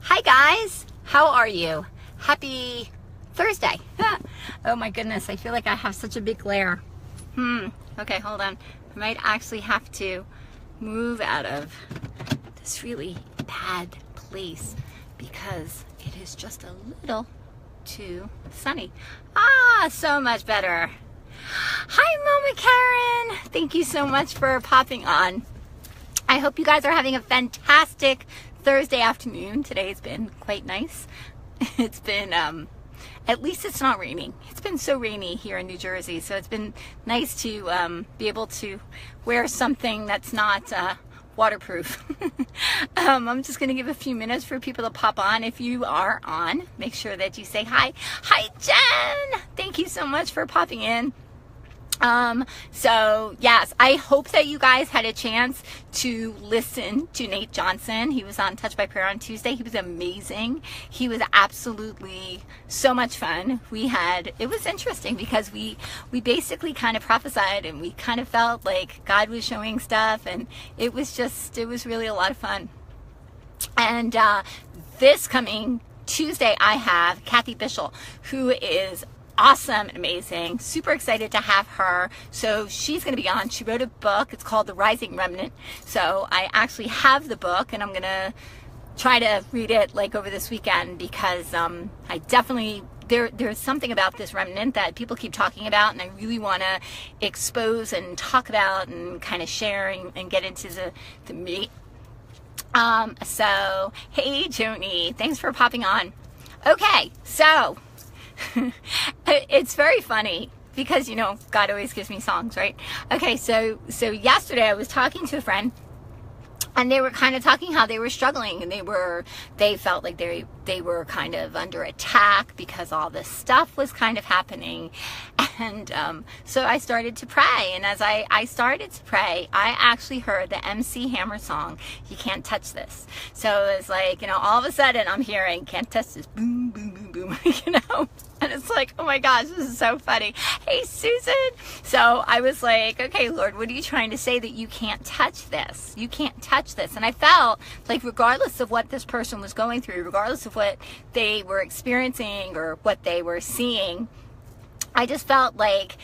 Hi guys, how are you? Happy Thursday. Oh my goodness, I feel like I have such a big glare. Okay, hold on. I might actually have to move out of this really bad place because it is just a little too sunny. So much better. Hi Mama Karen, thank you so much for popping on. I hope you guys are having a fantastic Thursday afternoon. Today's been quite nice. It's been, at least it's not raining. It's been so rainy here in New Jersey, so it's been nice to be able to wear something that's not waterproof. I'm just going to give a few minutes for people to pop on. If you are on, make sure that you say hi. Hi Jen! Thank you so much for popping in. So yes, I hope that you guys had a chance to listen to Nate Johnson. He was on Touch by Prayer on Tuesday. He was amazing. He was absolutely so much fun. It was interesting because we basically kind of prophesied and we kind of felt like God was showing stuff, and it was really a lot of fun. And, this coming Tuesday, I have Kathy Bishel, who is awesome and amazing. Super excited to have her. So she's going to be on. She wrote a book. It's called The Rising Remnant. So I actually have the book and I'm going to try to read it like over this weekend because I definitely, there's something about this remnant that people keep talking about and I really want to expose and talk about and kind of share and get into the meat. So, hey Joni, thanks for popping on. Okay, so it's very funny because, you know, God always gives me songs, right? Okay, so yesterday I was talking to a friend and they were kind of talking how they were struggling and they felt like they were kind of under attack because all this stuff was kind of happening. And so I started to pray, and as I started to pray, I actually heard the MC Hammer song, You Can't Touch This. So it was like, you know, all of a sudden I'm hearing Can't Touch This, boom, boom, boom, boom, you know, and it's like, oh my gosh, this is so funny. Hey Susan. So I was like, okay Lord, what are you trying to say? That you can't touch this, you can't touch this. And I felt like regardless of what this person was going through, regardless of what they were experiencing or what they were seeing, I just felt like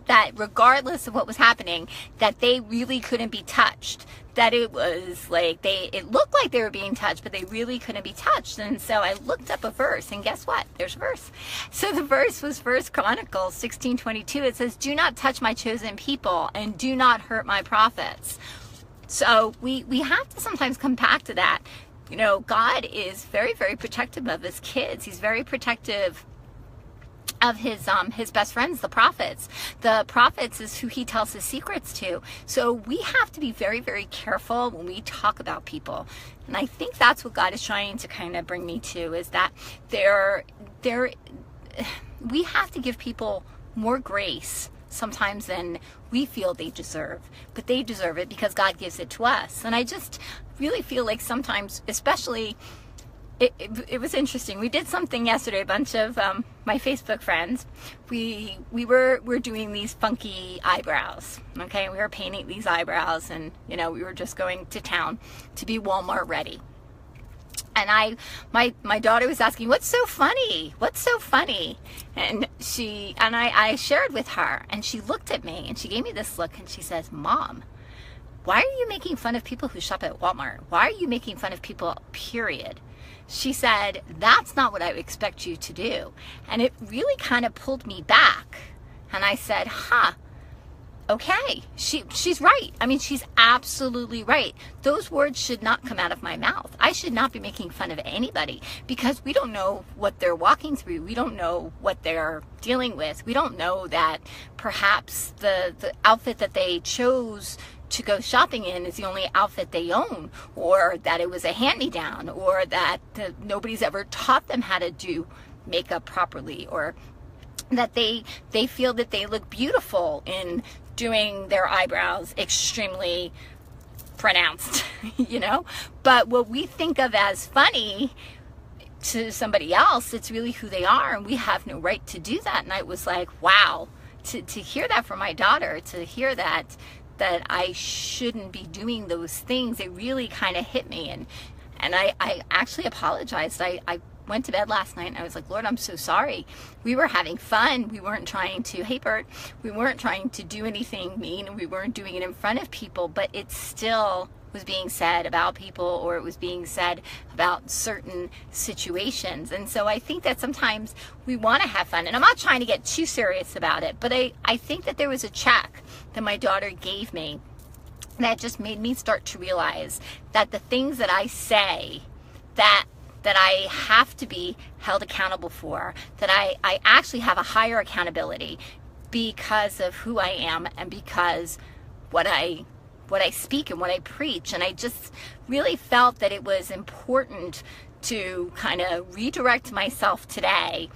that regardless of what was happening, that they really couldn't be touched. That it was like it looked like they were being touched, but they really couldn't be touched. And so I looked up a verse, and guess what? There's a verse. So the verse was 1 Chronicles 16:22. It says, "Do not touch my chosen people, and do not hurt my prophets." So we have to sometimes come back to that. You know, God is very, very protective of his kids. He's very protective of his best friends, the prophets. The prophets is who he tells his secrets to. So we have to be very, very careful when we talk about people. And I think that's what God is trying to kind of bring me to, is that we have to give people more grace sometimes than we feel they deserve, but they deserve it because God gives it to us. And I just really feel like sometimes, especially, it was interesting. We did something yesterday, a bunch of my Facebook friends, we're doing these funky eyebrows, okay? We were painting these eyebrows, and you know, we were just going to town to be Walmart ready. And my daughter was asking, what's so funny? What's so funny? And I shared with her, and she looked at me and she gave me this look and she says, Mom, why are you making fun of people who shop at Walmart? Why are you making fun of people, period? She said, that's not what I would expect you to do. And it really kind of pulled me back. And I said, okay, she's right. I mean, she's absolutely right. Those words should not come out of my mouth. I should not be making fun of anybody because we don't know what they're walking through. We don't know what they're dealing with. We don't know that perhaps the outfit that they chose to go shopping in is the only outfit they own, or that it was a hand-me-down, or that nobody's ever taught them how to do makeup properly, or that they feel that they look beautiful in doing their eyebrows extremely pronounced, you know? But what we think of as funny to somebody else, it's really who they are, and we have no right to do that. And I was like, wow, to hear that from my daughter, to hear that I shouldn't be doing those things, it really kind of hit me. And I actually apologized. I went to bed last night and I was like, Lord, I'm so sorry. We were having fun. We weren't trying to, hey Bert, we weren't trying to do anything mean. We weren't doing it in front of people, but it still was being said about people, or it was being said about certain situations. And so I think that sometimes we want to have fun, and I'm not trying to get too serious about it, but I think that there was a check that my daughter gave me that just made me start to realize that the things that I say that I have to be held accountable for, that I actually have a higher accountability because of who I am and because what I speak and what I preach. And I just really felt that it was important to kind of redirect myself today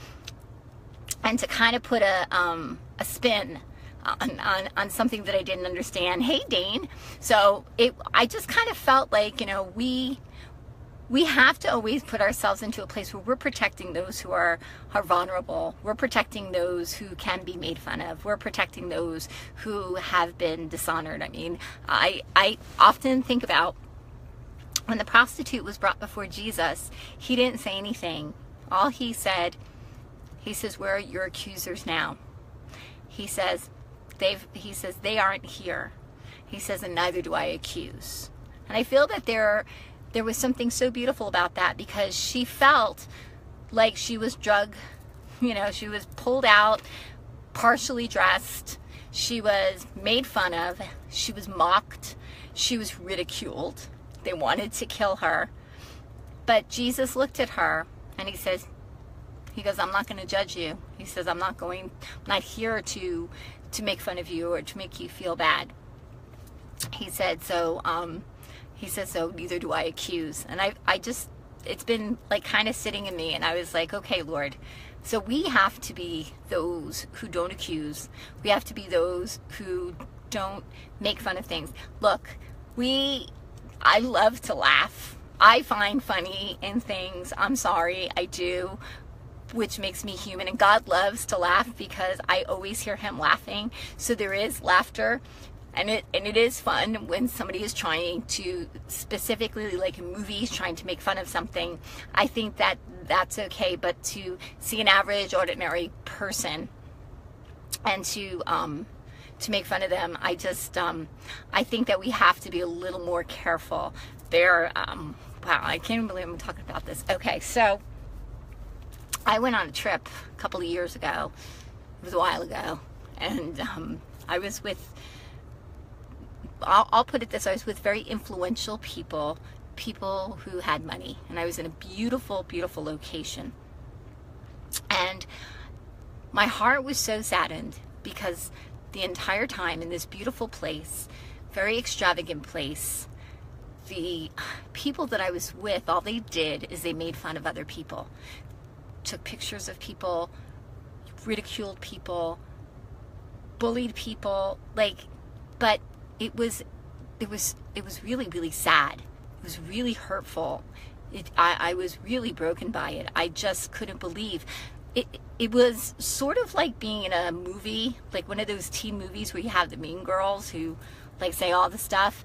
and to kind of put a spin on something that I didn't understand. Hey, Dane. So I just kind of felt like, we have to always put ourselves into a place where we're protecting those who are vulnerable. We're protecting those who can be made fun of. We're protecting those who have been dishonored. I mean, I often think about when the prostitute was brought before Jesus, he didn't say anything. All he said, he says, where are your accusers now? He says, they aren't here. He says, and neither do I accuse. And I feel that there was something so beautiful about that, because she felt like she was she was pulled out, partially dressed. She was made fun of. She was mocked. She was ridiculed. They wanted to kill her. But Jesus looked at her and he goes, I'm not going to judge you. He says, I'm not here to make fun of you or to make you feel bad. He said, so neither do I accuse. And it's been like kind of sitting in me, and I was like, okay, Lord, so we have to be those who don't accuse. We have to be those who don't make fun of things. Look, I love to laugh. I find funny in things. I'm sorry, I do, which makes me human. And God loves to laugh because I always hear him laughing. So there is laughter. And it is fun when somebody is trying to, specifically like in movies, trying to make fun of something. I think that that's okay, but to see an average, ordinary person and to make fun of them, I think that we have to be a little more careful. Wow, I can't believe I'm talking about this. Okay, so I went on a trip a couple of years ago. It was a while ago, and I was with, I'll put it this way, I was with very influential people who had money, and I was in a beautiful, beautiful location. And my heart was so saddened because the entire time in this beautiful place, very extravagant place, the people that I was with, all they did is they made fun of other people, took pictures of people, ridiculed people, bullied people, but it was really, really sad. It was really hurtful. I was really broken by it. I just couldn't believe it. It was sort of like being in a movie, like one of those teen movies where you have the mean girls who say all the stuff.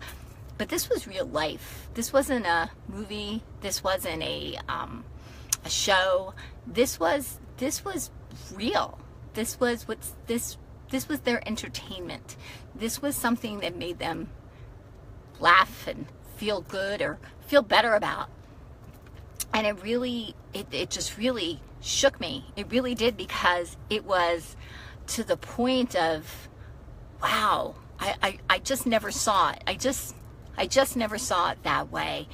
But this was real life. This wasn't a movie. This wasn't a show. This was real. This was their entertainment. This was something that made them laugh and feel good or feel better about. And it just really shook me. It really did, because it was to the point of, wow, I just never saw it. I just never saw it that way.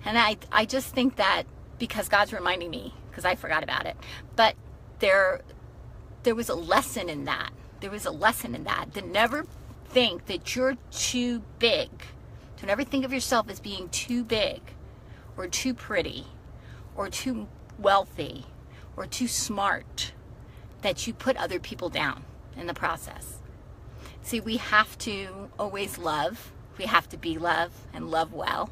And I just think that because God's reminding me, because I forgot about it, but there was a lesson in that. There was a lesson in that never think that you're too big. Don't ever think of yourself as being too big or too pretty or too wealthy or too smart that you put other people down in the process. See, we have to always love. We have to be love and love well.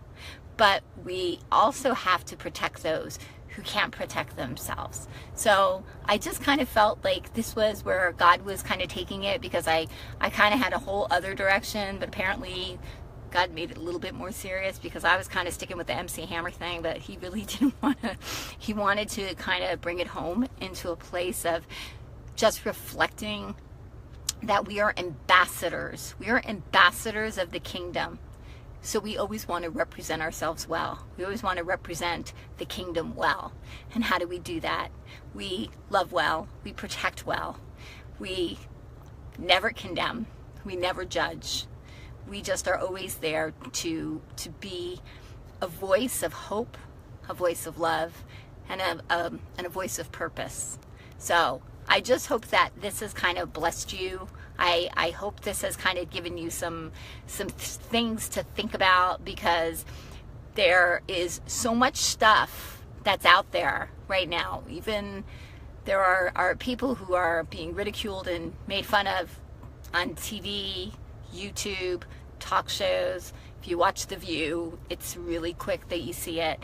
But we also have to protect those who can't protect themselves. So I just kind of felt like this was where God was kind of taking it, because I kind of had a whole other direction, but apparently God made it a little bit more serious because I was kind of sticking with the MC Hammer thing, but he really didn't want to. He wanted to kind of bring it home into a place of just reflecting that we are ambassadors. We are ambassadors of the kingdom. So we always want to represent ourselves well. We always want to represent the kingdom well. And how do we do that? We love well. We protect well. We never condemn. We never judge. We just are always there to be a voice of hope, a voice of love, and a voice of purpose. So I just hope that this has kind of blessed you. I hope this has kind of given you some things to think about, because there is so much stuff that's out there right now. Even there are people who are being ridiculed and made fun of on TV, YouTube, talk shows. If you watch The View, it's really quick that you see it.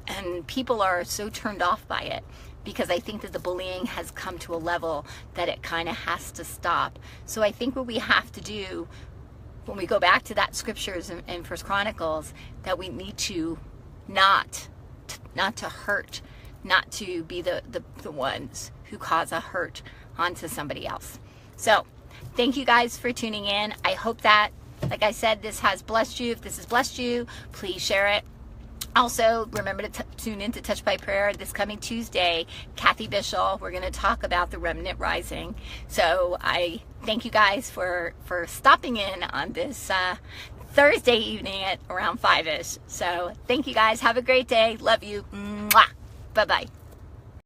And people are so turned off by it, because I think that the bullying has come to a level that it kind of has to stop. So I think what we have to do when we go back to that scriptures in First Chronicles, that we need to not to hurt, not to be the ones who cause a hurt onto somebody else. So thank you guys for tuning in. I hope that, like I said, this has blessed you. If this has blessed you, please share it. Also, remember to tune in to Touch by Prayer this coming Tuesday. Kathy Bishop, we're going to talk about the remnant rising. So I thank you guys for stopping in on this Thursday evening at around 5-ish. So thank you guys. Have a great day. Love you. Mwah. Bye-bye.